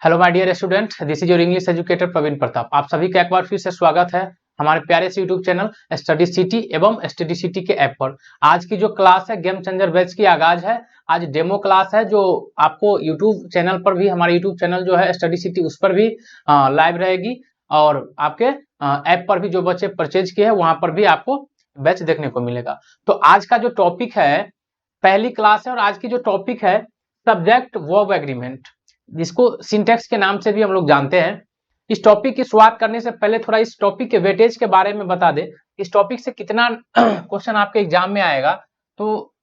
Hello my dear student, this is your English educator Praveen Pratap. आप सभी का एक बार फिर से स्वागत है हमारे प्यारे से यूट्यूब चैनल स्टडी सिटी एवं स्टडी सिटी के ऐप पर। आज की जो क्लास है गेम चेंजर बैच की आगाज है। आज डेमो क्लास है जो आपको यूट्यूब चैनल पर भी, हमारे यूट्यूब चैनल जो है स्टडी सिटी, उस पर भी लाइव रहेगी और आपके ऐप पर भी जो बच्चे परचेज किए हैं वहां पर भी आपको बैच देखने को मिलेगा। तो आज का जो टॉपिक है, पहली क्लास है और आज की जो टॉपिक है सब्जेक्ट वर्ब एग्रीमेंट, जिसको सिंटेक्स के नाम से भी हम लोग जानते हैं। इस टॉपिक की शुरुआत करने से पहले थोड़ा इस टॉपिक के वेटेज के बारे में बता दे। इस टॉपिक से कितना क्वेश्चन आपके एग्जाम में आएगा, तो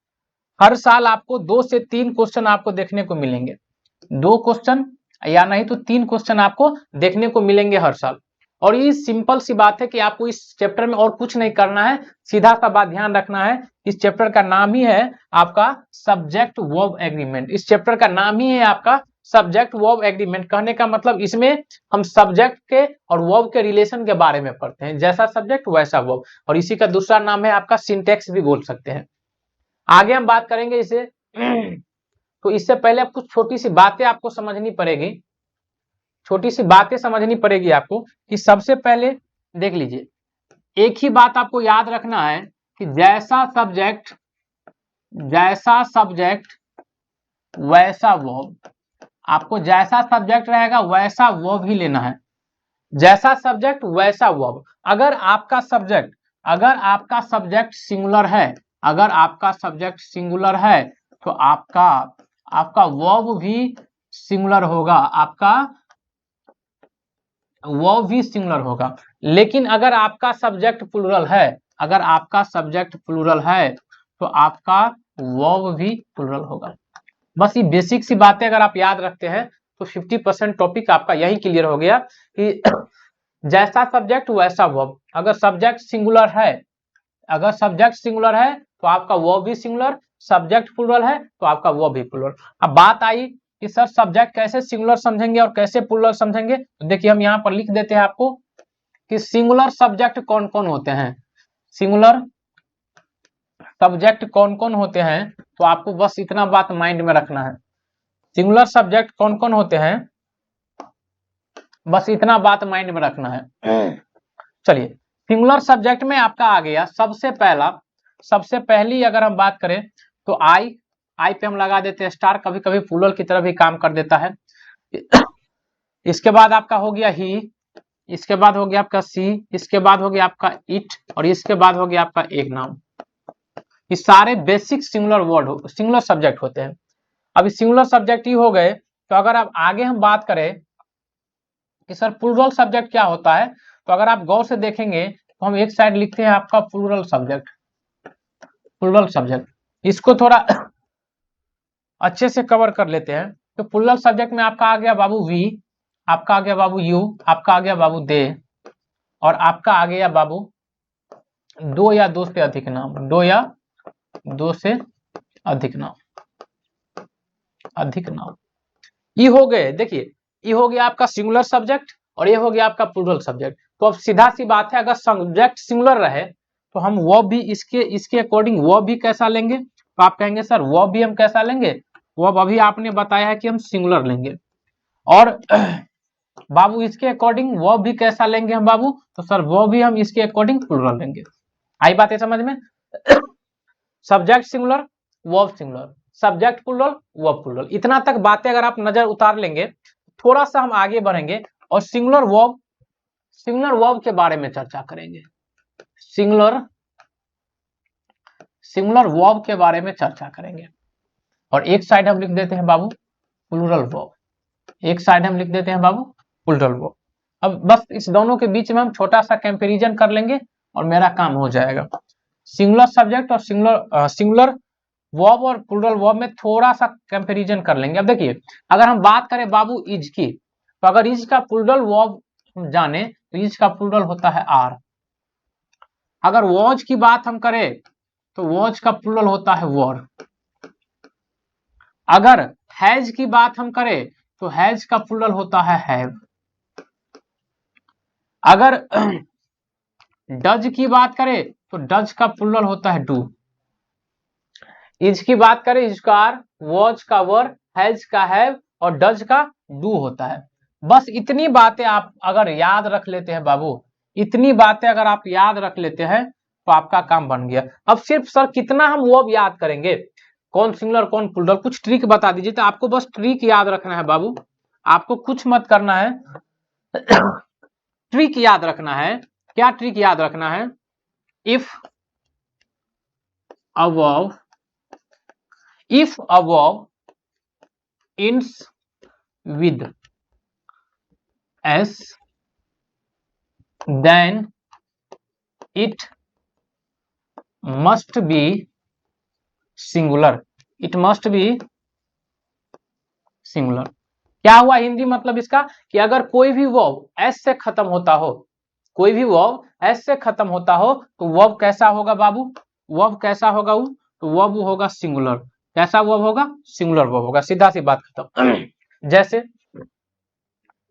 हर साल आपको 2 से 3 क्वेश्चन आपको देखने को मिलेंगे। 2 क्वेश्चन या नहीं तो 3 क्वेश्चन आपको देखने को मिलेंगे हर साल। और ये सिंपल सी बात है कि आपको इस चैप्टर में और कुछ नहीं करना है, सीधा सा बात ध्यान रखना है। इस चैप्टर का नाम ही है आपका सब्जेक्ट वर्ब एग्रीमेंट। इस चैप्टर का नाम ही है आपका सब्जेक्ट वर्ब एग्रीमेंट। कहने का मतलब इसमें हम सब्जेक्ट के और वर्ब के रिलेशन के बारे में पढ़ते हैं, जैसा सब्जेक्ट वैसा वर्ब। और इसी का दूसरा नाम है आपका सिंटेक्स भी बोल सकते हैं। आगे हम बात करेंगे इसे। तो इससे पहले कुछ छोटी सी बातें आपको समझनी पड़ेगी, छोटी सी बातें समझनी पड़ेगी आपको। कि सबसे पहले देख लीजिए, एक ही बात आपको याद रखना है कि जैसा सब्जेक्ट वैसा वर्ब। आपको जैसा सब्जेक्ट रहेगा वैसा वर्ब ही लेना है। जैसा सब्जेक्ट वैसा वर्ब। अगर आपका सब्जेक्ट सिंगुलर है, तो आपका वर्ब भी सिंगुलर होगा, लेकिन अगर आपका सब्जेक्ट प्लूरल है, तो आपका वर्ब भी प्लूरल होगा। बस ये बेसिक सी बातें अगर आप याद रखते हैं तो 50% टॉपिक आपका यही क्लियर हो गया कि जैसा सब्जेक्ट वैसा वर्ब। अगर सब्जेक्ट सिंगुलर है तो आपका वर्ब भी सिंगुलर, सब्जेक्ट प्लूरल है तो आपका वर्ब भी प्लूरल। अब बात आई कि सर सब्जेक्ट कैसे सिंगुलर समझेंगे और कैसे प्लूरल समझेंगे। तो देखिए हम यहाँ पर लिख देते हैं आपको कि सिंगुलर सब्जेक्ट कौन कौन होते हैं। तो आपको बस इतना बात माइंड में रखना है। सिंगुलर सब्जेक्ट कौन कौन होते हैं, बस इतना बात माइंड में रखना है। चलिए, सिंगुलर सब्जेक्ट में आपका आ गया सबसे पहली अगर हम बात करें तो आई पे हम लगा देते हैं स्टार, कभी कभी प्लूरल की तरह भी काम कर देता है। इसके बाद आपका हो गया ही, इसके बाद हो गया आपका सी, इसके बाद हो गया आपका इट, और इसके बाद हो गया आपका एक नाम। ये सारे बेसिक सिंगुलर सब्जेक्ट होते हैं। अब सिंगुलर सब्जेक्ट ही हो गए, तो अगर आप आगे हम बात करें कि सर प्लूरल सब्जेक्ट क्या होता है, तो अगर आप गौर से देखेंगे तो हम एक साइड लिखते हैं आपका प्लूरल सब्जेक्ट। इसको थोड़ा अच्छे से कवर कर लेते हैं। तो प्लूरल सब्जेक्ट में आपका आ गया बाबू वी, आपका आ गया बाबू यू, आपका आ गया बाबू दे, और आपका आ गया बाबू 2 या 2 से अधिक नाम। ये हो गए, देखिए ये हो गया आपका सिंगुलर सब्जेक्ट और ये हो गया आपका प्लूरल सब्जेक्ट। तो अब सीधा सी बात है, अगर सब्जेक्ट सिंगुलर रहे तो हम वो भी इसके अकॉर्डिंग वो भी कैसा लेंगे। तो आप कहेंगे सर वो भी हम कैसा लेंगे, वो अभी आपने बताया है कि हम सिंगुलर लेंगे। और बाबू इसके अकॉर्डिंग वो भी कैसा लेंगे हम बाबू, तो सर वो भी हम इसके अकॉर्डिंग प्लूरल लेंगे। आई बात है समझ में। Subject singular, verb singular, subject plural, verb plural, इतना तक बातें अगर आप नजर उतार लेंगे, थोड़ा सा हम आगे बढ़ेंगे और सिंगुलर वर्ब के बारे में चर्चा करेंगे। सिंगुलर वर्ब के बारे में चर्चा करेंगे। और एक साइड हम लिख देते हैं बाबू प्लूरल वर्ब, अब बस इस दोनों के बीच में हम छोटा सा कंपैरिजन कर लेंगे और मेरा काम हो जाएगा। सिंगुलर सब्जेक्ट और सिंगुलर वर्ब और प्लूरल वर्ब में थोड़ा सा कंपैरिजन कर लेंगे। अब देखिए, अगर हम बात करें बाबू इज की, तो अगर इज का प्लूरल वर्ब हम जाने तो इज का प्लूरल होता है आर। अगर वॉच की बात हम करें तो वॉच का प्लूरल होता है वर। अगर हैज की बात हम करें तो हैज का प्लूरल होता है हैव। अगर डज की बात करें तो डज का प्लूरल होता है डू। इज की बात करें इज का आर, वॉच का वर, हैज का हैव और डज का डू होता है। बस इतनी बातें आप अगर याद रख लेते हैं बाबू, इतनी बातें अगर आप याद रख लेते हैं तो आपका काम बन गया। अब सिर्फ सर कितना हम वो याद करेंगे, कौन सिंगुलर कौन प्लूरल, कुछ ट्रिक बता दीजिए। तो आपको बस ट्रिक याद रखना है बाबू, आपको कुछ मत करना है। ट्रिक याद रखना है। क्या ट्रिक याद रखना है? If above ends with s, then it must be singular, it must be singular। क्या हुआ हिंदी मतलब इसका कि अगर कोई भी वर्ब एस से खत्म होता हो, कोई भी वर्ब एस से खत्म होता हो तो वर्ब कैसा होगा बाबू? वर्ब कैसा होगा? वो तो वर्ब होगा सिंगुलर। कैसा वर्ब होगा? सिंगुलर वर्ब होगा, सीधा सी बात खत्म। जैसे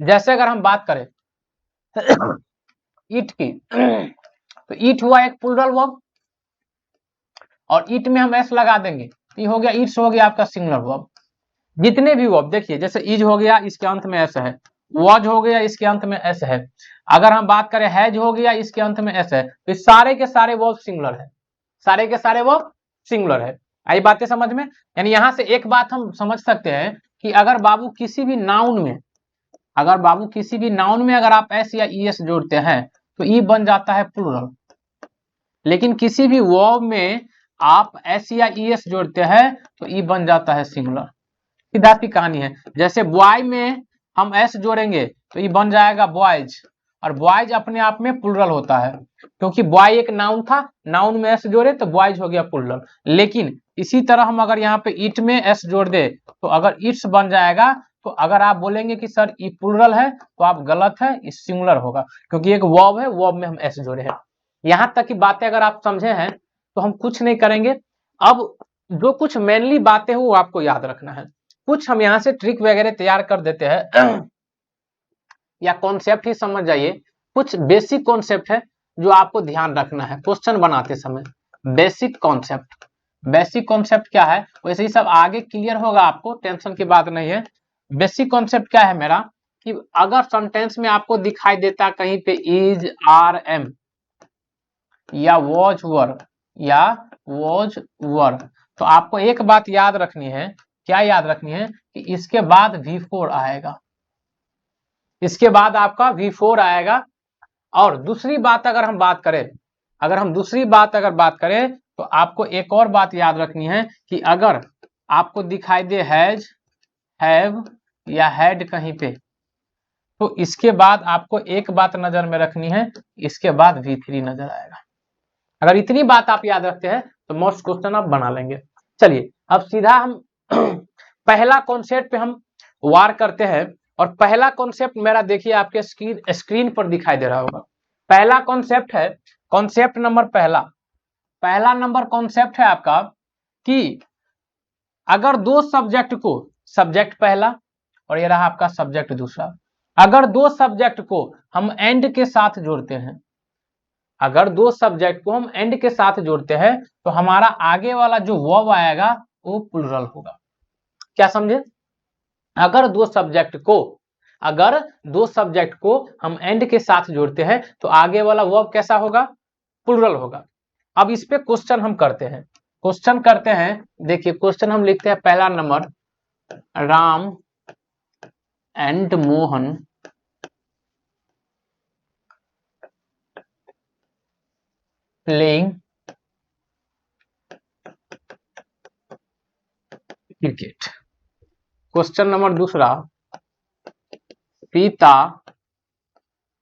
जैसे अगर हम बात करें ईट की, तो ईट हुआ एक प्लूरल वर्ब और ईट में हम एस लगा देंगे, ये हो गया ईट्स, हो गया आपका सिंगुलर वर्ब। जितने भी वर्ब देखिए, जैसे इज हो गया, इसके अंत में एस है, वॉज हो गया, इसके अंत में एस है, अगर हम बात करें हैज हो गया, इसके अंत में एस है, तो सारे के सारे वर्ब सिंगुलर है, सारे के सारे वर्ब सिंगुलर है। आई बातें समझ में? यानी यहां से एक बात हम समझ सकते हैं कि अगर बाबू किसी भी नाउन में, अगर बाबू किसी भी नाउन में अगर आप एस या ई एस जोड़ते हैं तो ई बन जाता है प्लूरल, लेकिन किसी भी वर्ब में आप एस या ई एस जोड़ते हैं तो ई बन जाता है सिंगुलर। सीधा सी कहानी है। जैसे बॉय में हम एस जोड़ेंगे तो ये बन जाएगा बॉयज, और बॉयज अपने आप में प्लूरल होता है, क्योंकि बॉय एक नाउन था, नाउन में एस जोड़े तो बॉयज हो गया प्लूरल। लेकिन इसी तरह हम अगर यहाँ पे इट में एस जोड़ दे तो अगर इट्स बन जाएगा, तो अगर आप बोलेंगे कि सर ये प्लूरल है तो आप गलत है, ये सिंगुलर होगा, क्योंकि एक वर्ब है, वर्ब में हम एस जोड़े हैं। यहाँ तक की बातें अगर आप समझे हैं तो हम कुछ नहीं करेंगे। अब जो कुछ मेनली बातें हो वो आपको याद रखना है। कुछ हम यहाँ से ट्रिक वगैरह तैयार कर देते हैं या कॉन्सेप्ट ही समझ जाइए। कुछ बेसिक कॉन्सेप्ट है जो आपको ध्यान रखना है क्वेश्चन बनाते समय। बेसिक कॉन्सेप्ट, बेसिक कॉन्सेप्ट क्या है वैसे ही सब आगे क्लियर होगा आपको, टेंशन की बात नहीं है। बेसिक कॉन्सेप्ट क्या है मेरा कि अगर सेंटेंस में आपको दिखाई देता कहीं पे इज, आर, एम या वॉज, वर या वॉज, वर, तो आपको एक बात याद रखनी है। क्या याद रखनी है? कि इसके बाद V4 आएगा, इसके बाद आपका V4 आएगा। और दूसरी बात अगर हम बात करें, अगर हम दूसरी बात अगर बात करें तो आपको एक और बात याद रखनी है कि अगर आपको दिखाई दे हैज, हैव या हैड कहीं पे, तो इसके बाद आपको एक बात नजर में रखनी है, इसके बाद V3 नजर आएगा। अगर इतनी बात आप याद रखते हैं तो मोस्ट क्वेश्चन आप बना लेंगे। चलिए अब सीधा हम पहला कॉन्सेप्ट पे हम वार करते हैं। और पहला कॉन्सेप्ट मेरा देखिए आपके स्क्रीन पर दिखाई दे रहा होगा। पहला कॉन्सेप्ट है, कॉन्सेप्ट नंबर पहला, पहला नंबर कॉन्सेप्ट है आपका कि अगर दो सब्जेक्ट को, सब्जेक्ट पहला और ये रहा आपका सब्जेक्ट दूसरा, अगर दो सब्जेक्ट को हम एंड के साथ जोड़ते हैं, अगर दो सब्जेक्ट को हम एंड के साथ जोड़ते हैं तो हमारा आगे वाला जो वर्ब आएगा वो प्लूरल होगा। क्या समझे? अगर दो सब्जेक्ट को, अगर दो सब्जेक्ट को हम एंड के साथ जोड़ते हैं तो आगे वाला वर्ब कैसा होगा? प्लूरल होगा। अब इस पे क्वेश्चन हम करते हैं, क्वेश्चन करते हैं। देखिए क्वेश्चन हम लिखते हैं पहला number, Ram and Mohan playing cricket. Question number दूसरा, Pita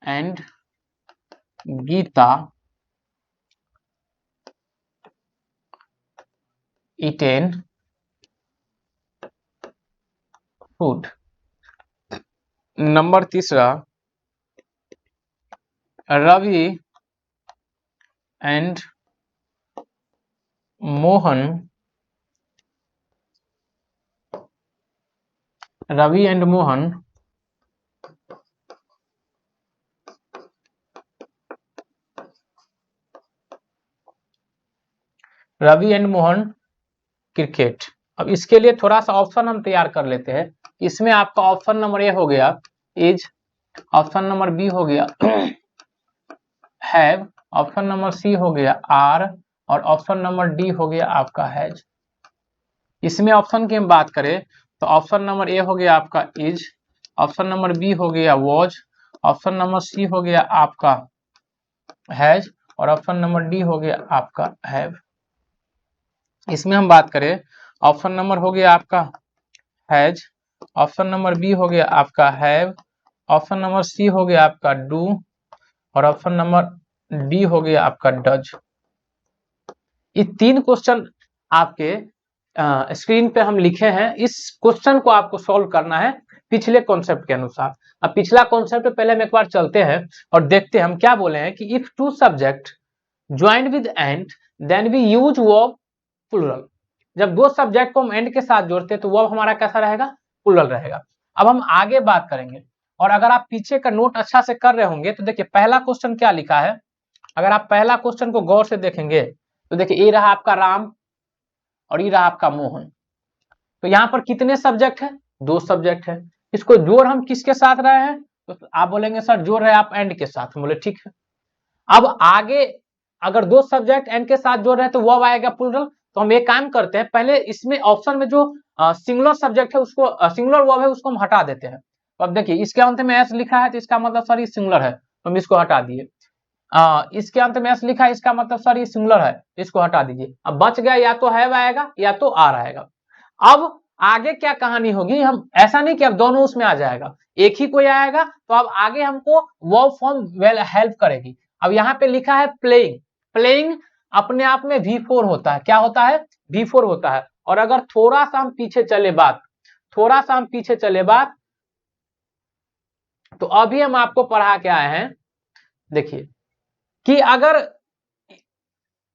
and Gita eaten food। Number तीसरा, Ravi and Mohan, Ravi and Mohan Ravi and Mohan cricket. अब इसके लिए थोड़ा सा ऑप्शन हम तैयार कर लेते हैं। इसमें आपका ऑप्शन नंबर ए हो गया इज, ऑप्शन नंबर बी हो गया हैव, ऑप्शन नंबर सी हो गया आर, और ऑप्शन नंबर डी हो गया आपका हैज। इसमें ऑप्शन की हम बात करें तो ऑप्शन नंबर ए हो गया आपका इज, ऑप्शन नंबर बी हो गया वॉज, ऑप्शन नंबर सी हो गया आपका हैज, और ऑप्शन नंबर डी हो गया आपका हैव। इसमें हम बात करें ऑप्शन नंबर हो गया आपका हैज, ऑप्शन नंबर बी हो गया आपका हैव, ऑप्शन नंबर सी हो गया आपका डू, और ऑप्शन नंबर डी हो गया आपका डज। ये 3 क्वेश्चन आपके स्क्रीन पे हम लिखे हैं। इस क्वेश्चन को आपको सॉल्व करना है पिछले कॉन्सेप्ट के अनुसार। अब पिछला कॉन्सेप्ट पहले हम एक बार चलते हैं और देखते हैं हम क्या बोले हैं कि if two subject joint with and then we use verb plural. जब 2 सब्जेक्ट को हम एंड के साथ जोड़ते हैं तो वर्ब हमारा कैसा रहेगा? प्लूरल रहेगा। अब हम आगे बात करेंगे, और अगर आप पीछे का नोट अच्छा से कर रहे होंगे तो देखिए पहला क्वेश्चन क्या लिखा है। अगर आप पहला क्वेश्चन को गौर से देखेंगे तो देखिए ये रहा आपका राम और ये रहा आपका मोहन। तो यहाँ पर कितने सब्जेक्ट है? 2 सब्जेक्ट है। इसको जोड़ हम किसके साथ रहे हैं? तो आप बोलेंगे सर जोड़ रहे हैं आप एंड के साथ। बोले ठीक है। अब आगे अगर 2 सब्जेक्ट एंड के साथ जोड़ रहे हैं तो वर्ब आएगा प्लूरल। तो हम एक काम करते हैं, पहले इसमें ऑप्शन में जो सिंगुलर सब्जेक्ट है उसको सिंगुलर वर्ब है उसको हम हटा देते हैं। तो अब देखिए इसके अंत में एस लिखा है तो इसका मतलब सर ये सिंगुलर है, तो हम इसको हटा दिए। इसके अंत में एस लिखा है इसका मतलब सर ये सिंगुलर है, इसको हटा दीजिए। अब बच गया या तो हैव आएगा या तो आर आएगा। अब आगे क्या कहानी होगी, हम ऐसा नहीं कि अब दोनों उसमें आ जाएगा, एक ही कोई आएगा। तो अब आगे हमको वर्ब फॉर्म वेल हेल्प करेगी। अब यहाँ पे लिखा है प्लेइंग। प्लेइंग अपने आप में V4 होता है। क्या होता है? V4 होता है। और अगर थोड़ा सा हम पीछे चले बात, तो अभी हम आपको पढ़ा के आए हैं, देखिए कि अगर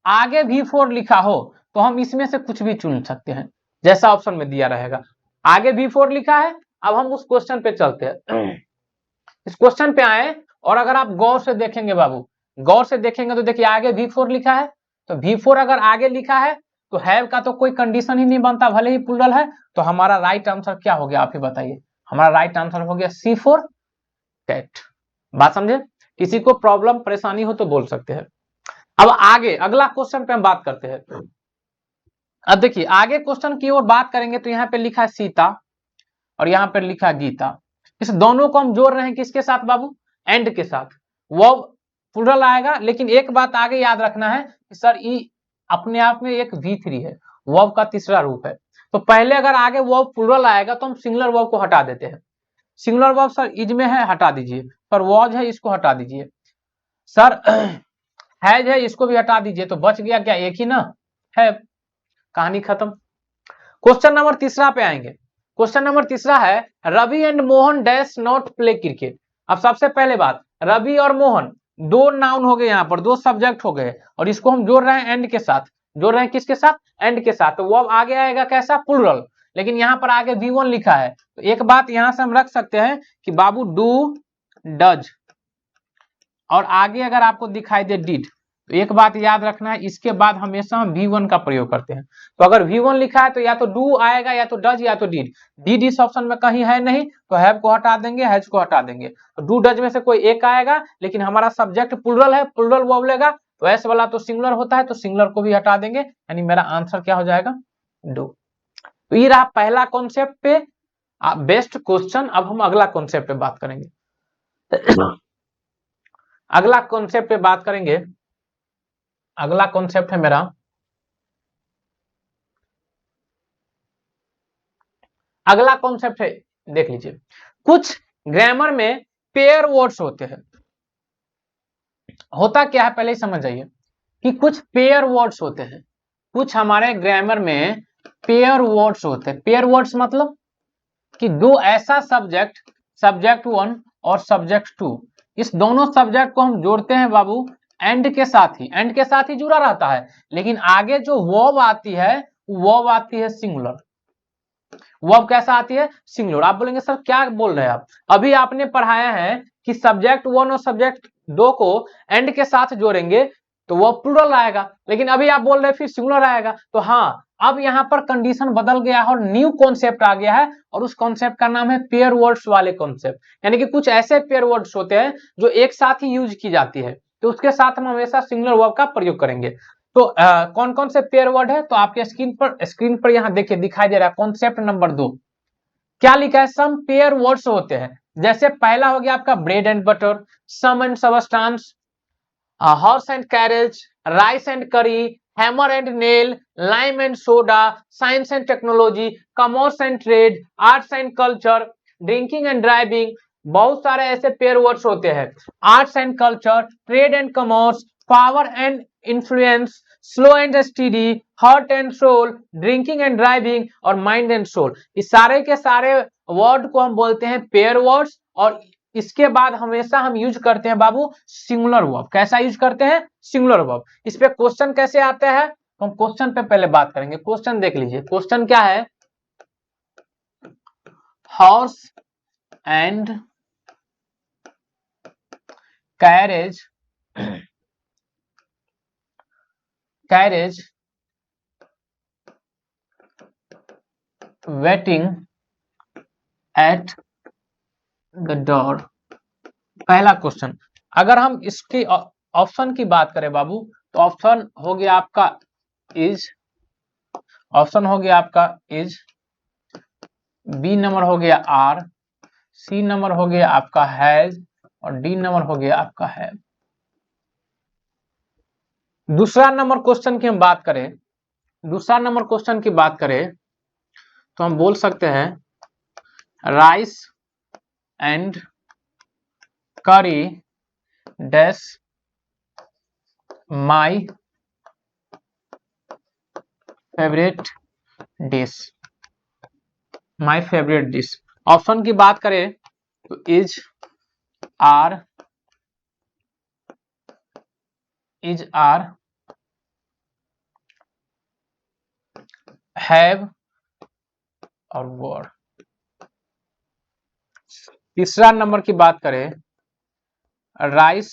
आगे V4 लिखा हो तो हम इसमें से कुछ भी चुन सकते हैं, जैसा ऑप्शन में दिया रहेगा। आगे V4 लिखा है। अब हम उस क्वेश्चन पे चलते हैं। इस क्वेश्चन पे आए और अगर आप गौर से देखेंगे बाबू, गौर से देखेंगे तो देखिए आगे V4 लिखा है। तो V4 अगर आगे लिखा है तो हैव का तो कोई कंडीशन ही नहीं बनता, भले ही प्लूरल है। तो हमारा राइट आंसर क्या हो गया आप ही बताइए? हमारा राइट आंसर हो गया C4 कैट। बात समझे? किसी को प्रॉब्लम परेशानी हो तो बोल सकते हैं। अब आगे अगला क्वेश्चन पे हम बात करते हैं। अब देखिए आगे क्वेश्चन की ओर बात करेंगे तो यहाँ पे लिखा है सीता और यहाँ पे लिखा है गीता। इस दोनों को हम जोड़ रहे हैं किसके साथ बाबू? एंड के साथ। वर्ब प्लूरल आएगा, लेकिन एक बात आगे याद रखना है कि सर ई अपने आप में एक V3 है, वर्ब का तीसरा रूप है। तो पहले अगर आगे वर्ब प्लूरल आएगा तो हम सिंगुलर वर्ब को हटा देते हैं। सिंगुलर वर्ब सर इज में है, हटा दीजिए। सर वॉज है, इसको हटा दीजिए। सर हैज है, इसको भी हटा दीजिए। तो बच गया क्या? एक ही ना, है। कहानी खत्म। क्वेश्चन नंबर तीसरा पे आएंगे। क्वेश्चन नंबर तीसरा है Ravi and Mohan dash not play cricket. अब सबसे पहले बात, रवि और मोहन 2 नाउन हो गए, यहाँ पर 2 सब्जेक्ट हो गए, और इसको हम जोड़ रहे हैं एंड के साथ। जोड़ रहे हैं किसके साथ? एंड के साथ। तो वो आगे आएगा कैसा? प्लूरल। लेकिन यहाँ पर आगे V1 लिखा है। तो एक बात यहां से हम रख सकते हैं कि बाबू डू, डज, और आगे अगर आपको दिखाई दे डिड, तो एक बात याद रखना है, इसके बाद हमेशा हम V1 का प्रयोग करते हैं। तो अगर V1 लिखा है तो या तो डू आएगा या तो डज या तो डिड। डिड इस ऑप्शन में कहीं है नहीं, तो हैव को हटा देंगे, हैज को हटा देंगे। तो डू डज में से कोई एक आएगा, लेकिन हमारा सब्जेक्ट प्लूरल है, प्लूरल वर्ब लेगा। तो एस वाला तो सिंगुलर होता है, तो सिंगुलर को भी हटा देंगे, यानी मेरा आंसर क्या हो जाएगा? डू। तो ये रहा पहला कॉन्सेप्ट पे बेस्ट क्वेश्चन। अब हम अगला कॉन्सेप्ट पे बात करेंगे। अगला कॉन्सेप्ट पे बात करेंगे। अगला कॉन्सेप्ट है मेरा, अगला कॉन्सेप्ट है, देख लीजिए। कुछ ग्रामर में पेयर वर्ड्स होते हैं। होता क्या है पहले ही समझ जाइए कि कुछ पेयर वर्ड्स होते हैं। कुछ हमारे ग्रामर में पेयर वर्ड्स होते हैं। पेयर वर्ड्स मतलब कि 2 ऐसा सब्जेक्ट, सब्जेक्ट 1 और सब्जेक्ट 2, इस दोनों सब्जेक्ट को हम जोड़ते हैं बाबू एंड के साथ ही। एंड के साथ ही जुड़ा रहता है, लेकिन आगे जो वर्ब आती है वर्ब आती है सिंगुलर। वर्ब कैसा आती है? सिंगुलर। आप बोलेंगे सर क्या बोल रहे हैं आप? अभी आपने पढ़ाया है कि सब्जेक्ट 1 और सब्जेक्ट 2 को एंड के साथ जोड़ेंगे तो वो प्लूरल आएगा, लेकिन अभी आप बोल रहे हैं फिर सिंगुलर आएगा। तो हाँ, अब यहाँ पर कंडीशन बदल गया है और न्यू कॉन्सेप्ट आ गया है और उस कॉन्सेप्ट का नाम है पेयर वर्ड्स वाले कॉन्सेप्ट। यानी कि कुछ ऐसे पेयर वर्ड्स होते हैं जो एक साथ ही यूज की जाती है, तो उसके साथ हम हमेशा सिंगुलर वर्ब का प्रयोग करेंगे। तो कौन कौन से पेयर वर्ड है, तो आपके स्क्रीन पर यहाँ देखिए दिखाई दे रहा है कॉन्सेप्ट नंबर 2। क्या लिखा है, सम पेयर वर्ड्स होते हैं। जैसे पहला हो गया आपका bread and butter, sum and substance, horse and carriage, rice and curry, hammer and nail, lime and soda, science and technology, commerce and trade, arts and culture, drinking and driving. बहुत सारे ऐसे पेयर वर्ड्स होते हैं। Arts and culture, trade and commerce, power and influence, slow and steady, heart and soul, drinking and driving और mind and soul. इस सारे के सारे वर्ड को हम बोलते हैं पेयर वर्ड्स और इसके बाद हमेशा हम यूज करते हैं बाबू सिंगुलर वर्ब। कैसा यूज करते हैं, सिंगुलर वर्ब। इस पे क्वेश्चन कैसे आते हैं, तो हम क्वेश्चन पे पहले बात करेंगे। क्वेश्चन देख लीजिए, क्वेश्चन क्या है, horse and carriage waiting at the door. पहला क्वेश्चन, अगर हम इसके ऑप्शन की बात करें बाबू, तो ऑप्शन हो गया आपका इज, ऑप्शन हो गया आपका इज, बी नंबर हो गया आर, सी नंबर हो गया आपका हैज और डी नंबर हो गया आपका है। दूसरा नंबर क्वेश्चन की हम बात करें, दूसरा नंबर क्वेश्चन की बात करें तो हम बोल सकते हैं राइस एंड करी dash my favourite dish, my favourite dish. Option की बात करें तो इज आर हैव और वर। तीसरा नंबर की बात करें rice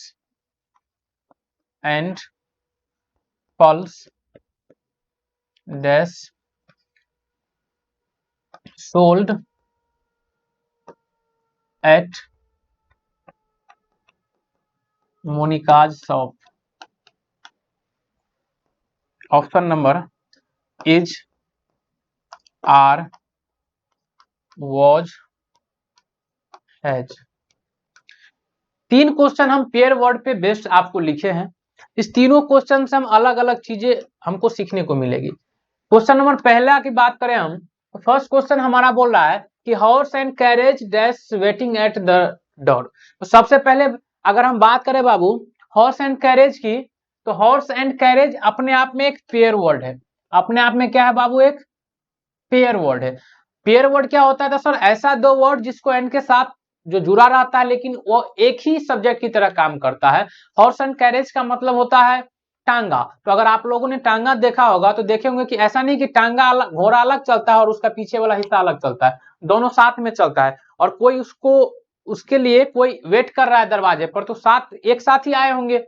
and pulse dash sold at Monica's shop. Option number is are was has. तीन क्वेश्चन हम पेयर वर्ड पे बेस्ड आपको लिखे हैं। इस तीनों क्वेश्चन से हम अलग अलग चीजें हमको सीखने को मिलेगी। क्वेश्चन नंबर पहला की बात करें हम, तो फर्स्ट क्वेश्चन हमारा बोल रहा है कि horse and carriage dash waiting at the door. तो सबसे पहले अगर हम बात करें बाबू हॉर्स एंड कैरेज की, तो हॉर्स एंड कैरेज अपने आप में एक पेयर वर्ड है। अपने आप में क्या है बाबू, एक पेयर वर्ड है। पेयर वर्ड क्या होता है, तो सर ऐसा दो वर्ड जिसको एंड के साथ जो जुड़ा रहता है लेकिन वो एक ही सब्जेक्ट की तरह काम करता है। हॉर्स एंड कैरेज का मतलब होता है टांगा। तो अगर आप लोगों ने टांगा देखा होगा तो देखे होंगे कि ऐसा नहीं कि टांगा अलग, घोड़ा अलग चलता है और उसका पीछे वाला हिस्सा अलग चलता है, दोनों साथ में चलता है। और कोई उसको उसके लिए कोई वेट कर रहा है दरवाजे पर, तो साथ एक साथ ही आए होंगे।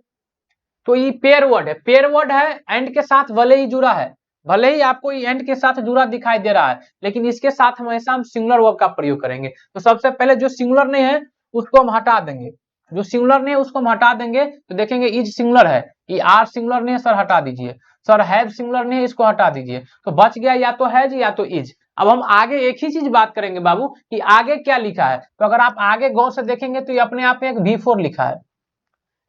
तो ये पेयर वर्ड है। पेयर वर्ड है एंड के साथ भले ही जुड़ा है, भले ही आपको एंड के साथ जुड़ा दिखाई दे रहा है, लेकिन इसके साथ हमेशा हम सिंगुलर वर्ब का प्रयोग करेंगे। तो सबसे पहले जो सिंगुलर नहीं है उसको हम हटा देंगे, जो सिंगुलर नहीं है उसको हम हटा देंगे। तो देखेंगे इज सिंगुलर है, ये आर सिंगुलर नहीं है सर हटा दीजिए, सर हैव सिंगुलर नहीं है इसको हटा दीजिए। तो बच गया या तो हैज या तो इज। अब हम आगे एक ही चीज बात करेंगे बाबू कि आगे क्या लिखा है। तो अगर आप आगे गौर से देखेंगे तो ये अपने आप में एक V4 लिखा है।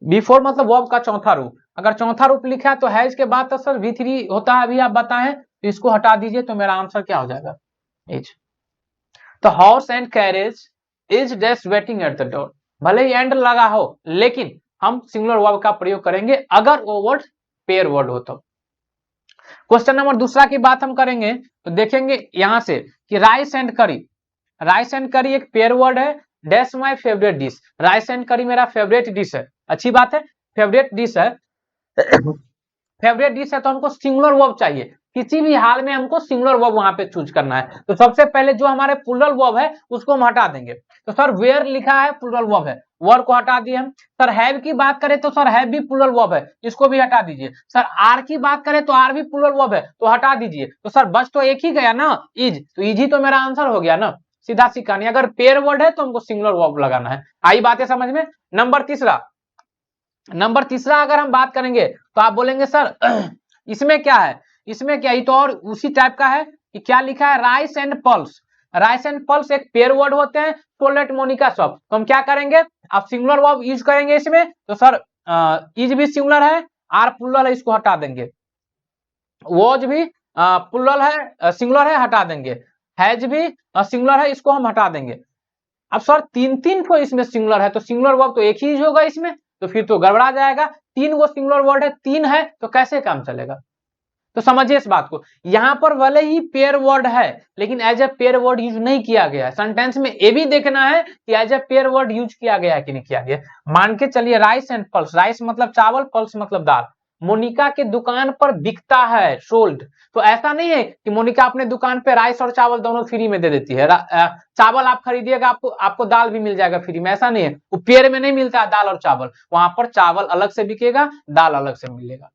V4 मतलब वर्ब का चौथा रूप। अगर चौथा रूप लिखा है तो हैज के बाद तो सर V3 होता है, अभी आप बताएं, तो इसको हटा दीजिए तो मेरा आंसर क्या हो जाएगा, इज। तो horse and carriage is dash waiting at the door. भले ही एंड लगा हो लेकिन हम सिंगुलर वर्ब का प्रयोग करेंगे अगर वो वर्ड पेयर वर्ड हो तो। क्वेश्चन नंबर दूसरा की बात हम करेंगे तो देखेंगे यहां से कि राइस एंड करी, राइस एंड करी एक पेयर वर्ड है। Dash my favourite dish, rice and करी मेरा फेवरेट डिश है, अच्छी बात है, फेवरेट डिश है। फेवरेट डिश है तो हमको सिंगुलर वर्ब चाहिए। किसी भी हाल में हमको सिंगुलर वर्ब वहां पे चूज करना है। तो सबसे पहले जो हमारे प्लूरल वर्ब है उसको हम हटा देंगे। तो सर वेयर लिखा है प्लूरल वर्ब है, वर्ब को हटा दिए हम। सर हैव की बात करें तो सर हैव भी प्लूरल वर्ब है, इसको भी हटा दीजिए। सर आर की बात करें तो आर भी प्लूरल वर्ब है, तो हटा दीजिए। तो सर बच तो एक ही गया ना, इज, तो इज ही तो मेरा आंसर हो गया ना, सीधा सी कहानी। अगर पेयर वर्ड है तो हमको सिंगुलर वर्ब लगाना है। आई बातें समझ में। नंबर तीसरा अगर हम बात करेंगे तो आप बोलेंगे सर इसमें क्या है, इसमें क्या, ये तो और उसी टाइप का है कि क्या लिखा है, rice and pulse. Rice and pulse एक पेयर वर्ड होते हैं, टोलेट मोनिका सब। तो हम क्या करेंगे, आप सिंगुलर वर्ब यूज करेंगे इसमें। तो सर इज भी सिंगुलर है, आर प्लूरल है, इसको हटा देंगे। वॉज भी प्लूरल है, सिंगुलर है, हटा देंगे। हैज भी सिंगुलर है, इसको हम हटा देंगे। अब सर तीन को इसमें सिंगुलर है, तो सिंगुलर वर्ब तो एक ही होगा इसमें, तो फिर तो गड़बड़ा जाएगा। 3 वो सिंगुलर वर्ड है, 3 है, तो कैसे काम चलेगा। तो समझिए इस बात को, यहां पर भले ही पेयर वर्ड है लेकिन as a pair word use नहीं किया गया है। सेंटेंस में ये भी देखना है कि as a pair word use किया गया है कि नहीं किया गया। मान के चलिए राइस एंड पल्स, राइस मतलब चावल, पल्स मतलब दाल। मोनिका के दुकान पर बिकता है, सोल्ड। तो ऐसा नहीं है कि मोनिका अपने दुकान पे राइस और चावल दोनों फ्री में दे देती है। चावल आप खरीदिएगा, आपको दाल भी मिल जाएगा फ्री में, ऐसा नहीं है। वो पेयर में नहीं मिलता है दाल और चावल, वहां पर चावल अलग से बिकेगा, दाल अलग से मिलेगा।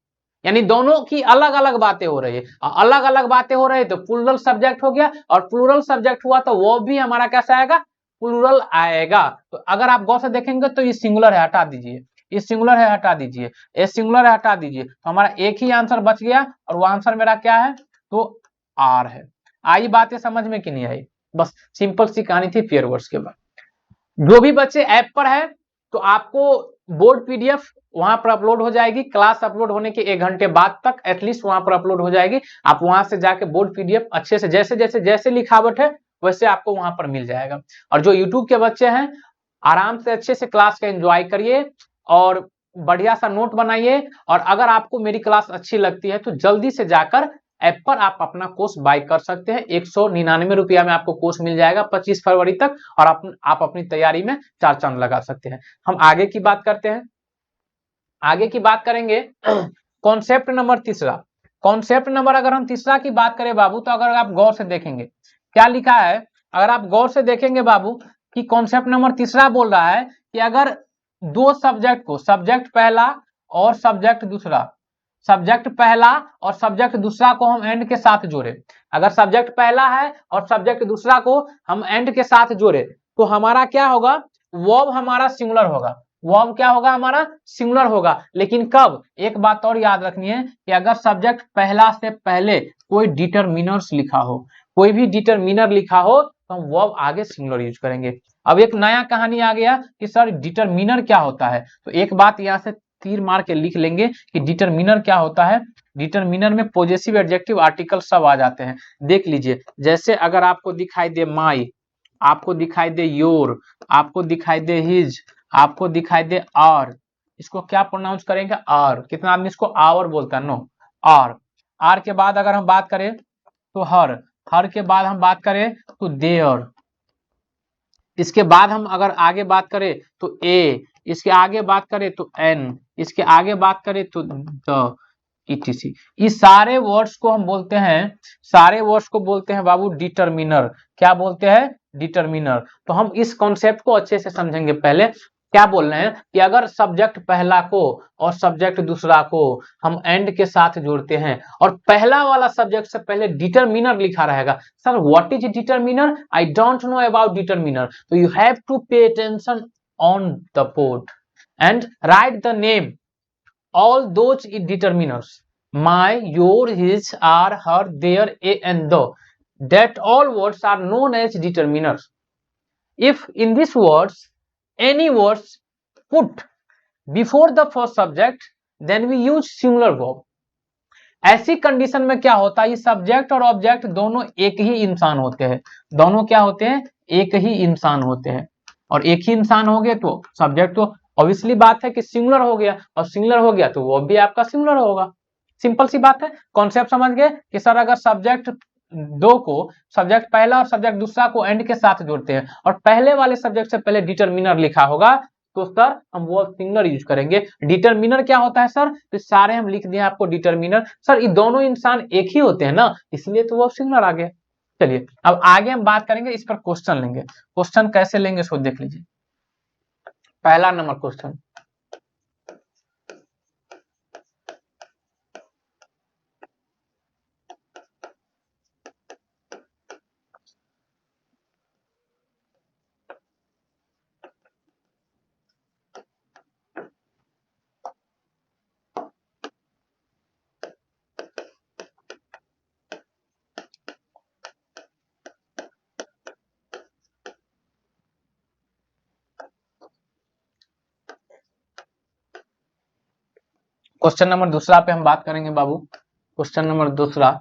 यानी दोनों की अलग अलग बातें हो रही है। अलग अलग बातें हो रही है तो प्लूरल सब्जेक्ट हो गया, और प्लूरल सब्जेक्ट हुआ तो वो भी हमारा कैसा आएगा, प्लूरल आएगा। तो अगर आप गौर से देखेंगे तो ये सिंगुलर है, हटा दीजिए। ये सिंगुलर है, हटा दीजिए। ये सिंगुलर है, हटा दीजिए। तो हमारा एक ही आंसर बच गया, और वो आंसर मेरा क्या है, तो आर है। आई बातें समझ में कि नहीं आई। बस सिंपल सी कहानी थी पेयर वर्ड्स के बाद। जो भी बच्चे ऐप पर है तो आपको बोर्ड पीडीएफ वहां पर अपलोड हो जाएगी, क्लास अपलोड होने के 1 घंटे बाद तक एटलीस्ट वहां पर अपलोड हो जाएगी। आप वहां से जाके बोर्ड पीडीएफ अच्छे से जैसे लिखावट है वैसे आपको वहां पर मिल जाएगा। और जो यूट्यूब के बच्चे हैं आराम से अच्छे से क्लास का एंजॉय करिए और बढ़िया सा नोट बनाइए। और अगर आपको मेरी क्लास अच्छी लगती है तो जल्दी से जाकर ऐप पर आप अपना कोर्स बाय कर सकते हैं। 199 रुपया में आपको कोर्स मिल जाएगा 25 फरवरी तक, और आप अपनी तैयारी में 4 चांद लगा सकते हैं। हम आगे की बात करते हैं। आगे की बात करेंगे कॉन्सेप्ट नंबर तीसरा। कॉन्सेप्ट नंबर अगर हम तीसरा की बात करें बाबू, तो अगर आप गौर से देखेंगे क्या लिखा है, अगर आप गौर से देखेंगे बाबू कि कॉन्सेप्ट नंबर तीसरा बोल रहा है कि अगर दो सब्जेक्ट को, सब्जेक्ट पहला और सब्जेक्ट दूसरा, सब्जेक्ट पहला और सब्जेक्ट दूसरा को हम एंड के साथ जोड़े। अगर सब्जेक्ट पहला है और सब्जेक्ट दूसरा को हम एंड के साथ जोड़े तो हमारा क्या होगा, वर्ब हमारा सिंगुलर होगा। वर्ब क्या होगा, हमारा सिंगुलर होगा। लेकिन कब, एक बात और याद रखनी है कि अगर सब्जेक्ट पहला से पहले कोई डिटरमिनर्स लिखा हो, कोई भी डिटरमिनर लिखा हो तो हम वर्ब आगे सिंगुलर यूज करेंगे। अब एक नया कहानी आ गया कि सर डिटरमिनर क्या होता है। तो एक बात यहां से तीर मार के लिख लेंगे कि डिटरमिनर क्या होता है। डिटरमिनर में पॉजेसिव एडजेक्टिव आर्टिकल सब आ जाते हैं। देख लीजिए, जैसे अगर आपको दिखाई दे माई, आपको दिखाई दे योर, आपको दिखाई दे हिज, आपको दिखाई दे आर, इसको क्या प्रोनाउंस करेंगे, आर। कितना आदमी इसको आवर बोलता है, नो, आर। आर के बाद अगर हम बात करें तो हर, हर के बाद हम बात करें तो देयर, इसके बाद हम अगर आगे बात करें तो ए, इसके आगे बात करें तो एन, इसके आगे बात करें तो द, etc। इस सारे वर्ड्स को हम बोलते हैं, सारे वर्ड्स को बोलते हैं बाबू डिटरमिनर। क्या बोलते हैं, डिटरमिनर। तो हम इस कॉन्सेप्ट को अच्छे से समझेंगे। पहले क्या बोल रहे हैं कि अगर सब्जेक्ट पहला को और सब्जेक्ट दूसरा को हम एंड के साथ जोड़ते हैं और पहला वाला सब्जेक्ट से पहले डिटरमिनर लिखा रहेगा। Sir what is determiner, I don't know about determiner. तो you have to pay attention on the board and write the name all those determiners, my, your, his, are, her, their, a and the, that all words are known as determiners. If in these words any words put before the first subject then we use singular verb। ऐसी condition में क्या होता है, ये subject और object दोनों एक ही इंसान होते हैं। दोनों क्या होते हैं, एक ही इंसान होते हैं। और एक ही इंसान हो गए तो सब्जेक्ट तो ऑब्वियसली बात है कि सिंगुलर हो गया, और सिंगुलर हो गया तो वो भी आपका सिंगुलर होगा। सिंपल सी बात है। कॉन्सेप्ट समझ गए कि सर अगर सब्जेक्ट दो को, सब्जेक्ट पहला और सब्जेक्ट दूसरा को एंड के साथ जोड़ते हैं और पहले वाले सब्जेक्ट से पहले डिटरमिनर लिखा होगा तो सर हम वर्ब सिंगुलर यूज करेंगे। डिटरमिनर क्या होता है सर, तो सारे हम लिख दिए आपको डिटरमिनर। सर ये दोनों इंसान एक ही होते हैं ना, इसलिए तो वर्ब सिंगुलर आ गया। चलिए अब आगे हम बात करेंगे, इस पर क्वेश्चन लेंगे। क्वेश्चन कैसे लेंगे इसको देख लीजिए। पहला नंबर क्वेश्चन, क्वेश्चन नंबर दूसरा पे हम बात करेंगे बाबू। क्वेश्चन नंबर दूसरा,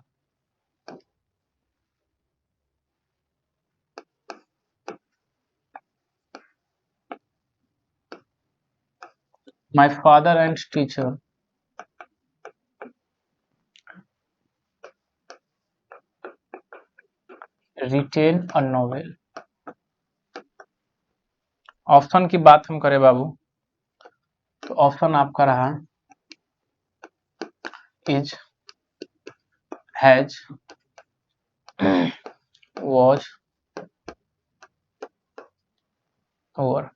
my father and teacher written a novel. Option की बात हम करें बाबू, तो ऑप्शन आपका रहा इज, हैज, वॉज, और।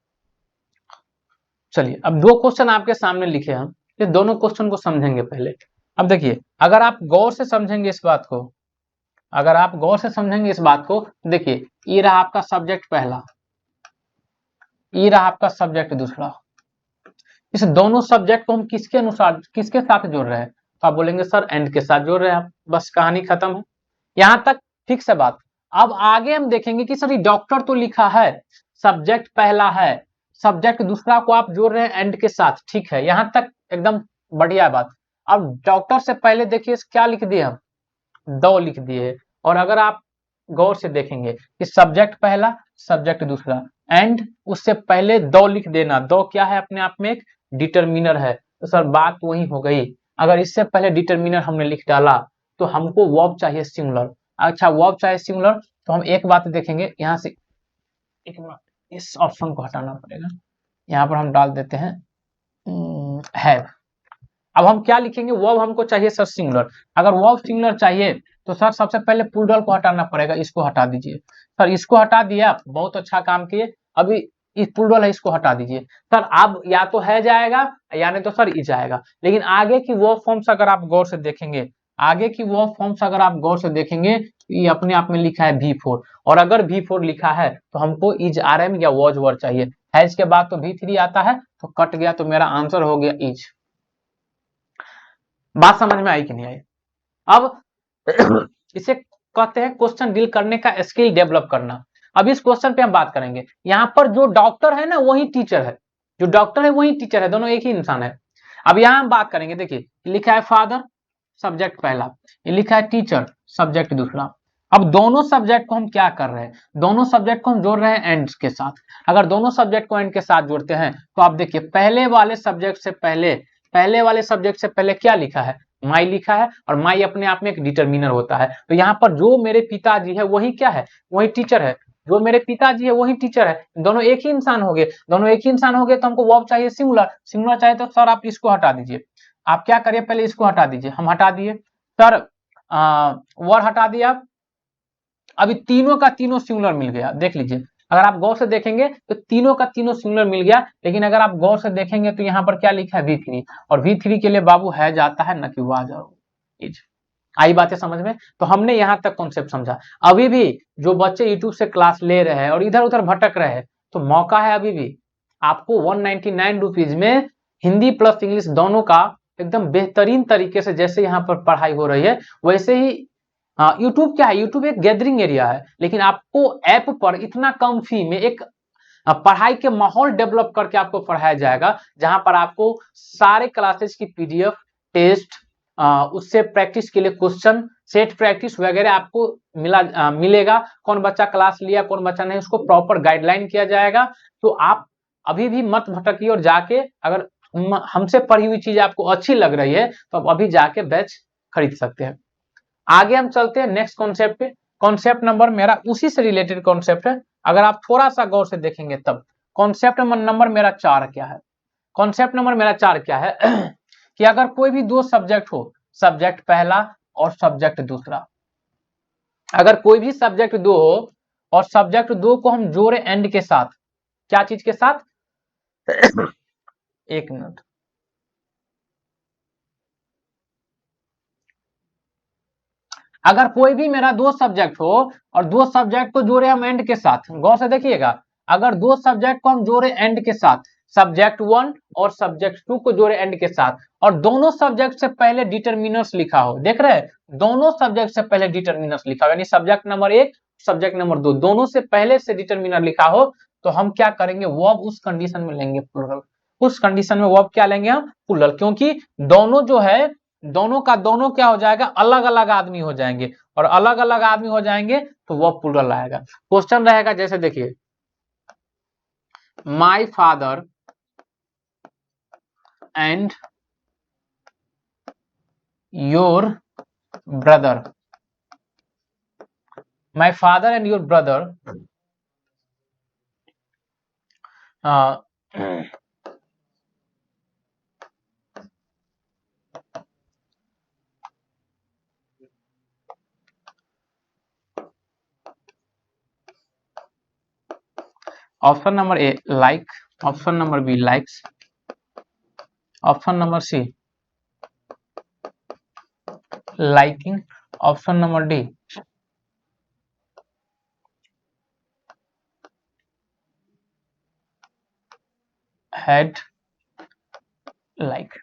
चलिए अब दो क्वेश्चन आपके सामने लिखे हम, ये दोनों क्वेश्चन को समझेंगे पहले। अब देखिए अगर आप गौर से समझेंगे इस बात को, अगर आप गौर से समझेंगे इस बात को, देखिए ये रहा आपका सब्जेक्ट पहला, ये रहा आपका सब्जेक्ट दूसरा। इस दोनों सब्जेक्ट को हम किसके अनुसार, किसके साथ जोड़ रहे हैं, तो आप बोलेंगे सर एंड के साथ जोड़ रहे हैं आप, बस कहानी खत्म है, यहां तक फिक्स है बात। अब आगे हम देखेंगे कि सर डॉक्टर तो लिखा है, सब्जेक्ट पहला है, सब्जेक्ट दूसरा को आप जोड़ रहे हैं एंड के साथ, ठीक है, यहां तक एकदम बढ़िया बात। अब डॉक्टर से पहले देखिए क्या लिख दिए हम, दो लिख दिए। और अगर आप गौर से देखेंगे कि सब्जेक्ट पहला सब्जेक्ट दूसरा एंड उससे पहले दो लिख देना, दो क्या है अपने आप में एक डिटरमिनर है, तो सर बात वही हो गई। अगर इससे पहले डिटरमिनर हमने लिख डाला तो हमको वर्ब चाहिए सिंगुलर। अच्छा वर्ब चाहिए सिंगुलर, तो हम एक बात देखेंगे यहाँ से, एक मिनट इस ऑप्शन को हटाना पड़ेगा, यहाँ पर हम डाल देते हैं हैव। अब हम क्या लिखेंगे, वर्ब हमको चाहिए सर सिंगुलर। अगर वर्ब सिंगुलर चाहिए तो सर सबसे पहले प्लूरल को हटाना पड़ेगा, इसको हटा दीजिए। सर इसको हटा दिया, बहुत अच्छा काम किए। अभी इस प्लूरल है इसको हटा दीजिए। सर अब या तो है जाएगा या नहीं तो सर ई जाएगा। लेकिन आगे की वर्ब फॉर्म्स अगर आप गौर से देखेंगे, आगे की वर्ब फॉर्म्स अगर आप गौर से देखेंगे, ये अपने आप में लिखा है V4, और अगर V4 लिखा है तो हमको इज RM या वॉज वर चाहिए। हैज के बाद तो V3 आता है, तो कट गया, तो मेरा आंसर हो गया इज। बात समझ में आई कि नहीं आई? अब इसे कहते हैं क्वेश्चन डील करने का स्किल डेवलप करना। अब इस क्वेश्चन पे हम बात करेंगे, यहाँ पर जो डॉक्टर है ना वही टीचर है, जो डॉक्टर है वही टीचर है, दोनों एक ही इंसान है। अब यहाँ हम बात करेंगे, देखिए लिखा है फादर सब्जेक्ट पहला, ये लिखा है टीचर सब्जेक्ट दूसरा। अब दोनों सब्जेक्ट को हम क्या कर रहे हैं, दोनों सब्जेक्ट को हम जोड़ रहे हैं एंड के साथ। अगर दोनों सब्जेक्ट को एंड के साथ जोड़ते हैं तो आप देखिए पहले वाले सब्जेक्ट से पहले, पहले वाले सब्जेक्ट से पहले क्या लिखा है, माई लिखा है, और माई अपने आप में एक डिटरमिनर होता है। तो यहाँ पर जो मेरे पिताजी है वही क्या है, वही टीचर है, जो मेरे पिताजी है वही टीचर है, दोनों एक ही इंसान हो गए। दोनों एक ही इंसान हो गए तो हमको वर्ब चाहिए सिंगुलर, सिंगुलर चाहिए तो सर आप इसको हटा दीजिए। आप क्या करिए पहले इसको हटा दीजिए, हम हटा दिए सर, वर हटा दिया। अभी तीनों का तीनों सिंगुलर मिल गया, देख लीजिए अगर आप गौर से देखेंगे तो तीनों का तीनों सिंगुलर मिल गया। लेकिन अगर आप गौर से देखेंगे तो यहाँ पर क्या लिखा है V3, और V3 के लिए बाबू है जाता है, न कि वाज और इज। आई बातें समझ में? तो हमने यहाँ तक कॉन्सेप्ट समझा। अभी भी जो बच्चे यूट्यूब से क्लास ले रहे हैं और इधर उधर भटक रहे हैं, तो मौका है अभी भी आपको 199 रुपीज में हिंदी प्लस इंग्लिश दोनों का एकदम बेहतरीन तरीके से, जैसे यहाँ पर पढ़ाई हो रही है वैसे ही। यूट्यूब क्या है, यूट्यूब एक गैदरिंग एरिया है, लेकिन आपको ऐप पर इतना कम फी में एक पढ़ाई के माहौल डेवलप करके आपको पढ़ाया जाएगा, जहां पर आपको सारे क्लासेस की PDF, टेस्ट, उससे प्रैक्टिस के लिए क्वेश्चन सेट प्रैक्टिस वगैरह आपको मिलेगा। कौन बच्चा क्लास लिया कौन बच्चा नहीं, उसको प्रॉपर गाइडलाइन किया जाएगा। तो आप अभी भी मत भटकिए, और जाके अगर हमसे पढ़ी हुई चीज आपको अच्छी लग रही है तो आप अभी जाके बैच खरीद सकते हैं। आगे हम चलते हैं नेक्स्ट कॉन्सेप्ट पे। कॉन्सेप्ट नंबर मेरा उसी से रिलेटेड कॉन्सेप्ट है, अगर आप थोड़ा सा गौर से देखेंगे तब। कॉन्सेप्ट नंबर मेरा 4 क्या है? कॉन्सेप्ट नंबर मेरा 4 क्या है? कि अगर कोई भी दो सब्जेक्ट हो, सब्जेक्ट पहला और सब्जेक्ट दूसरा, अगर कोई भी सब्जेक्ट दो हो और सब्जेक्ट दो को हम जोड़े एंड के साथ, क्या चीज के साथ? एक मिनट, अगर कोई भी मेरा दो सब्जेक्ट हो और दो सब्जेक्ट को जोड़े हम एंड के साथ, गौर से देखिएगा, अगर दो सब्जेक्ट को हम जोड़े एंड के साथ, सब्जेक्ट 1 और सब्जेक्ट 2 को जोड़े एंड के साथ, और दोनों सब्जेक्ट से पहले डिटरमिनर्स लिखा हो, देख रहे हैं, दोनों सब्जेक्ट से पहले डिटरमिनर्स लिखा हो, यानी सब्जेक्ट नंबर 1 सब्जेक्ट नंबर 2 दोनों से पहले से डिटरमिनर लिखा हो, तो हम क्या करेंगे, वर्ब उस कंडीशन में लेंगे प्लूरल। उस कंडीशन में वर्ब क्या लेंगे हम? प्लूरल, क्योंकि दोनों जो है, दोनों का दोनों क्या हो जाएगा, अलग अलग आदमी हो जाएंगे, और अलग अलग आदमी हो जाएंगे तो वो प्लूरल आएगा। क्वेश्चन रहेगा जैसे देखिए, my father and your brother, my father and your brother option number A like, option number B likes, option number C liking, option number D had like.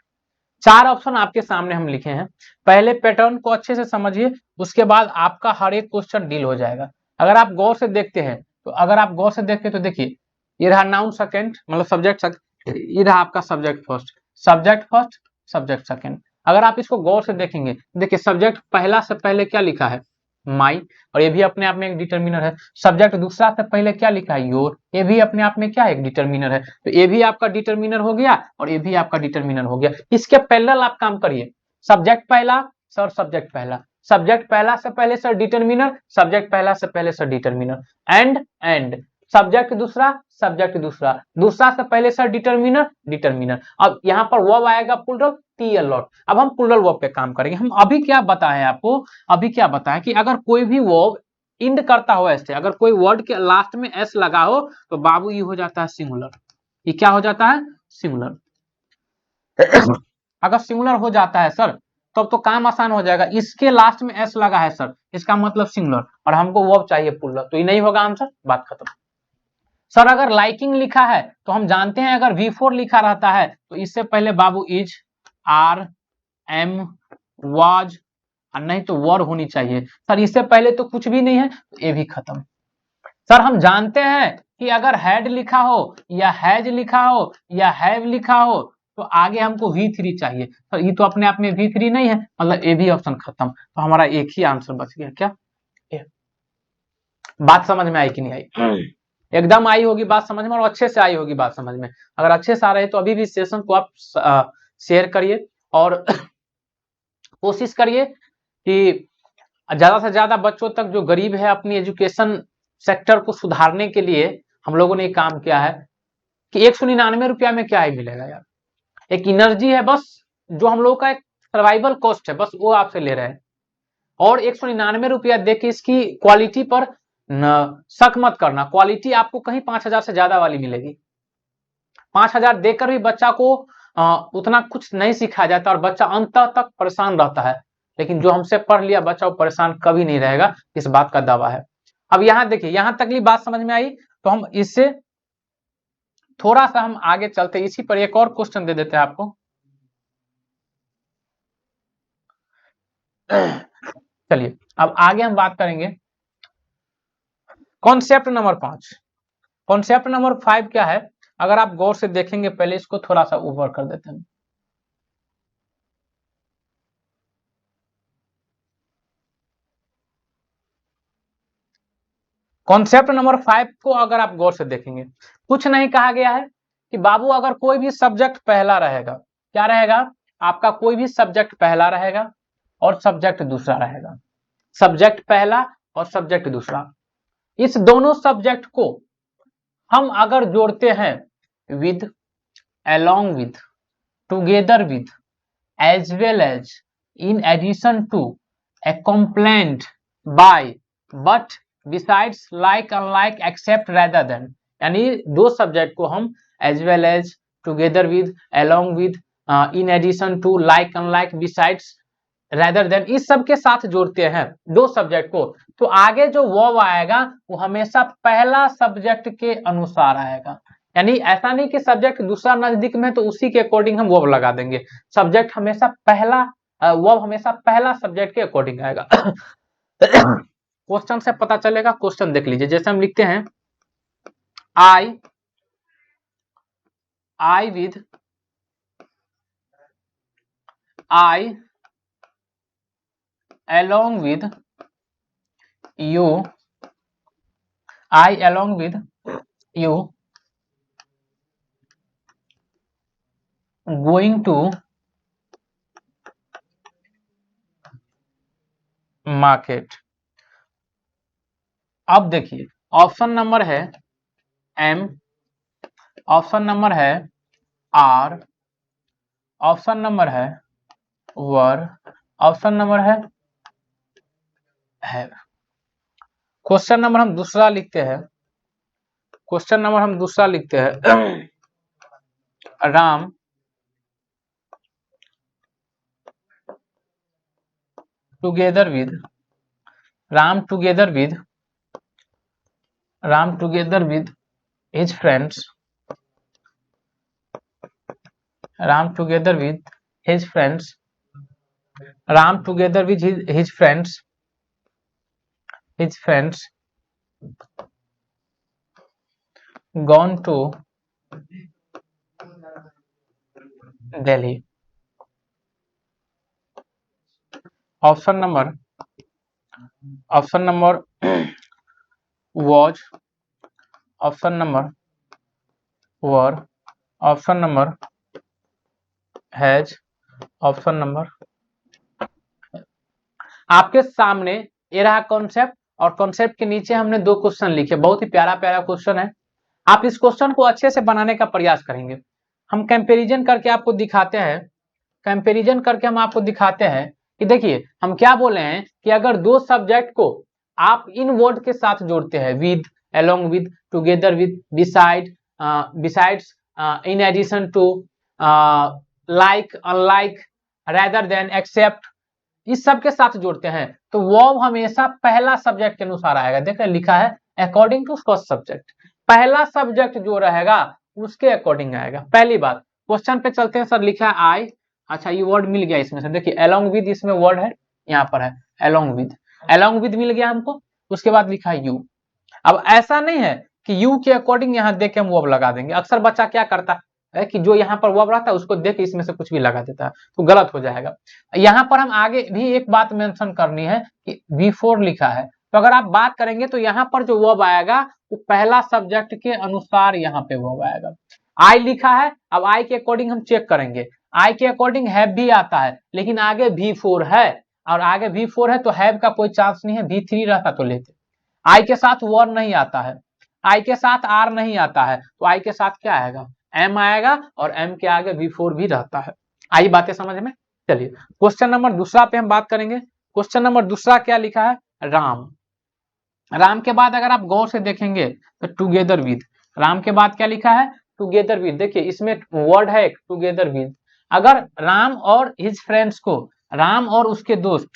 चार ऑप्शन आपके सामने हम लिखे हैं, पहले पैटर्न को अच्छे से समझिए, उसके बाद आपका हर एक क्वेश्चन डील हो जाएगा। अगर आप गौर से देखते हैं तो, अगर आप गौर से देखते तो देखिए, ये रहा नाउन सेकंड, मतलब सब्जेक्ट, ये रहा आपका subject first, subject first, subject second. अगर आप इसको गौर से देखेंगे, देखिए सब्जेक्ट पहला से पहले क्या लिखा है, माई, और ये भी अपने आप में एक डिटरमिनर है। सब्जेक्ट दूसरा से पहले क्या लिखा है, योर, ये भी अपने आप में क्या है, एक डिटरमिनर है। तो ये भी आपका डिटरमिनर हो गया और ये भी आपका डिटरमिनर हो गया। इसके पैरेलल आप काम करिए, सब्जेक्ट पहला सर, सब्जेक्ट पहला, सब्जेक्ट पहला से पहले सर डिटरमिनर, सब्जेक्ट पहला से पहले सर डिटरमिनर, एंड सब्जेक्ट दूसरा, सब्जेक्ट दूसरा, दूसरा से पहले सर डिटरमिनर, डिटरमिनर। अब यहाँ पर वर्ब आएगा प्लूरल, टी अ लॉट। अब हम प्लूरल वर्ब पे काम करेंगे। हम अभी क्या बताएं आपको, अभी क्या बताएं कि अगर कोई भी वर्ब इंड करता हो ऐसे, अगर कोई वर्ड के लास्ट में एस लगा हो तो बाबू ये हो जाता है सिंगुलर। ये क्या हो जाता है, सिंगुलर। अगर सिंगुलर हो जाता है सर, तब तो काम आसान हो जाएगा। इसके लास्ट में एस लगा है सर, इसका मतलब सिंगुलर, और हमको वर्ब चाहिए प्लूरल, तो ये नहीं होगा आंसर, बात खत्म। सर अगर लाइकिंग लिखा है तो हम जानते हैं, अगर V4 लिखा रहता है तो इससे पहले बाबू इज, आर, एम, वाज, और नहीं तो वर होनी चाहिए। सर इससे पहले तो कुछ भी नहीं है, तो ये भी खत्म। सर हम जानते हैं कि अगर हैड लिखा हो या हैज लिखा हो या हैव लिखा हो तो आगे हमको V3 चाहिए। सर ये तो अपने आप में V3 नहीं है, मतलब ये भी ऑप्शन खत्म। तो हमारा एक ही आंसर बच गया, क्या? बात समझ में आई कि नहीं आई? एकदम आई होगी बात समझ में, और अच्छे से आई होगी बात समझ में। अगर अच्छे से आ रहे तो अभी भी सेशन को आप शेयर करिए और कोशिश करिए कि ज्यादा से ज्यादा बच्चों तक जो गरीब है, अपनी एजुकेशन सेक्टर को सुधारने के लिए हम लोगों ने काम किया है कि 199 रुपया में क्या ही मिलेगा यार, एक एनर्जी है बस, जो हम लोग का एक सर्वाइवल कॉस्ट है, बस वो आपसे ले रहे हैं। और 199 रुपया देके इसकी क्वालिटी पर शक मत करना, क्वालिटी आपको कहीं 5000 से ज्यादा वाली मिलेगी। 5000 देकर भी बच्चा को उतना कुछ नहीं सिखाया जाता और बच्चा अंत तक परेशान रहता है। लेकिन जो हमसे पढ़ लिया बच्चा, वो परेशान कभी नहीं रहेगा, इस बात का दावा है। अब यहाँ देखिए, यहाँ तक की बात समझ में आई, तो हम इससे थोड़ा सा हम आगे चलते, इसी पर एक और क्वेश्चन दे देते हैं आपको। चलिए अब आगे हम बात करेंगे कॉन्सेप्ट नंबर 5। कॉन्सेप्ट नंबर 5 क्या है, अगर आप गौर से देखेंगे, पहले इसको थोड़ा सा ऊपर कर देते हैं। कॉन्सेप्ट नंबर 5 को अगर आप गौर से देखेंगे, कुछ नहीं कहा गया है कि बाबू अगर कोई भी सब्जेक्ट पहला रहेगा, क्या रहेगा आपका, कोई भी सब्जेक्ट पहला रहेगा और सब्जेक्ट दूसरा रहेगा, सब्जेक्ट पहला और सब्जेक्ट दूसरा, इस दोनों सब्जेक्ट को हम अगर जोड़ते हैं with, along with, together with, as well as, in addition to, accompanied by, but, besides, like, unlike, except, rather than, यानी दो सब्जेक्ट को हम as well as, together with, along with, in addition to, like, unlike, besides, rather than, इस सब के साथ जोड़ते हैं दो सब्जेक्ट को, तो आगे जो वर्ब आएगा वो हमेशा पहला सब्जेक्ट के अनुसार आएगा। यानी ऐसा नहीं कि सब्जेक्ट दूसरा नजदीक में तो उसी के अकॉर्डिंग हम वर्ब लगा देंगे। सब्जेक्ट हमेशा पहला, वर्ब हमेशा पहला सब्जेक्ट के अकॉर्डिंग आएगा। क्वेश्चन से पता चलेगा। क्वेश्चन देख लीजिए, जैसे हम लिखते हैं I with, I along with you, I along with you going to market। अब देखिए ऑप्शन नंबर है M, ऑप्शन नंबर है R, ऑप्शन नंबर है वर, ऑप्शन नंबर है क्वेश्चन नंबर हम दूसरा लिखते हैं, क्वेश्चन नंबर हम दूसरा लिखते हैं Ram together with, Ram together with, Ram together with his friends, Ram together with his friends, Ram together with his friends, his friends gone to Delhi। Option number was, option number were, option number has, option number. आपके सामने ये रहा concept, और concept के नीचे हमने दो question लिखे। बहुत ही प्यारा प्यारा क्वेश्चन है। आप इस क्वेश्चन को अच्छे से बनाने का प्रयास करेंगे। हम कंपैरिजन करके आपको दिखाते हैं, कंपैरिजन करके हम आपको दिखाते हैं कि देखिए हम क्या बोले हैं कि अगर दो सब्जेक्ट को आप इन वर्ड के साथ जोड़ते हैं with, along with, together with, beside, besides, in addition to, like, unlike, rather than, except, इस सब के साथ जोड़ते हैं तो वर्ब हमेशा पहला सब्जेक्ट के अनुसार आएगा। देखिए लिखा है अकॉर्डिंग टू फर्स्ट सब्जेक्ट, पहला सब्जेक्ट जो रहेगा उसके अकॉर्डिंग आएगा। पहली बात क्वेश्चन पे चलते हैं। सर लिखा है आई, अच्छा ये वर्ड मिल गया इसमें से, देखिए अलोंग विद, इसमें वर्ड है, यहाँ पर है अलोंग विद, अलोंग विद मिल गया हमको। उसके बाद लिखा है यू। अब ऐसा नहीं है कि यू के अकॉर्डिंग यहाँ देख के हम वर्ब लगा देंगे। अक्सर बच्चा क्या करता है कि जो यहाँ पर वर्ब रहता है उसको देख के इसमें से कुछ भी लगा देता है, तो गलत हो जाएगा। यहाँ पर हम आगे भी एक बात मेंशन करनी है कि बिफोर लिखा है, तो अगर आप बात करेंगे तो यहाँ पर जो वर्ब आएगा वो पहला सब्जेक्ट के अनुसार यहाँ पे वर्ब आएगा। आई लिखा है, अब आई के अकॉर्डिंग हम चेक करेंगे, आई के अकॉर्डिंग हैव भी आता है, लेकिन आगे V4 है, और आगे V4 है तो हैव का कोई चांस नहीं है, V3 रहता तो लेते। आई के साथ वर नहीं आता है, आई के साथ आर नहीं आता है, तो आई के साथ क्या आएगा, एम आएगा, और एम के आगे V4 भी रहता है। आई बातें समझ में। चलिए क्वेश्चन नंबर दूसरा पे हम बात करेंगे। क्वेश्चन नंबर दूसरा क्या लिखा है, राम। राम के बाद अगर आप गौर से देखेंगे तो टुगेदर विद, राम के बाद क्या लिखा है, टुगेदर विद। देखिए इसमें वर्ड है टुगेदर विद। अगर राम और हिज फ्रेंड्स को, राम और उसके दोस्त,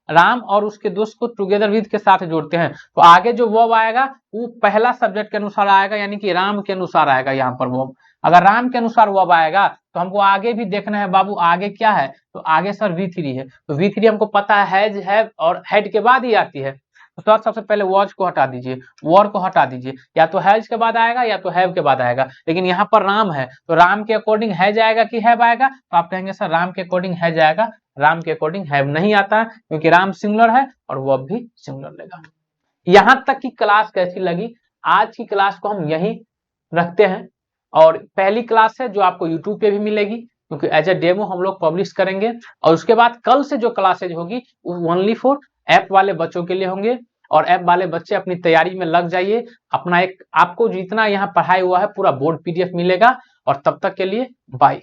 राम और उसके दोस्त को टुगेदर विद के साथ जोड़ते हैं तो आगे जो वर्ब आएगा वो पहला सब्जेक्ट के अनुसार आएगा, यानी कि राम के अनुसार आएगा यहाँ पर वर्ब। अगर राम के अनुसार वर्ब आएगा तो हमको आगे भी देखना है बाबू, आगे क्या है, तो आगे सर V3 है, तो V3 हमको पता है हैज, हैव और हैड के बाद ही आती है। तो सबसे पहले वॉच को हटा दीजिए, वॉर को हटा दीजिए, या तो हैज के बाद आएगा या तो हैव के बाद आएगा। लेकिन यहाँ पर राम है तो राम के अकॉर्डिंग हैज आएगा कि हैव आएगा, तो आप कहेंगे सर राम के अकॉर्डिंग हैज आएगा, राम के अकॉर्डिंग हैव नहीं आता है, क्योंकि राम सिंगुलर है और वर्ब भी सिंगुलर लेगा। यहां तक की क्लास कैसी लगी? आज की क्लास को हम यहीं रखते हैं, और पहली क्लास है जो आपको यूट्यूब पे भी मिलेगी, क्योंकि एज ए डेमो हम लोग पब्लिश करेंगे। और उसके बाद कल से जो क्लासेज होगी वो ओनली फॉर ऐप वाले बच्चों के लिए होंगे। और ऐप वाले बच्चे अपनी तैयारी में लग जाइए। अपना एक आपको जितना यहाँ पढ़ाई हुआ है पूरा बोर्ड PDF मिलेगा। और तब तक के लिए बाय।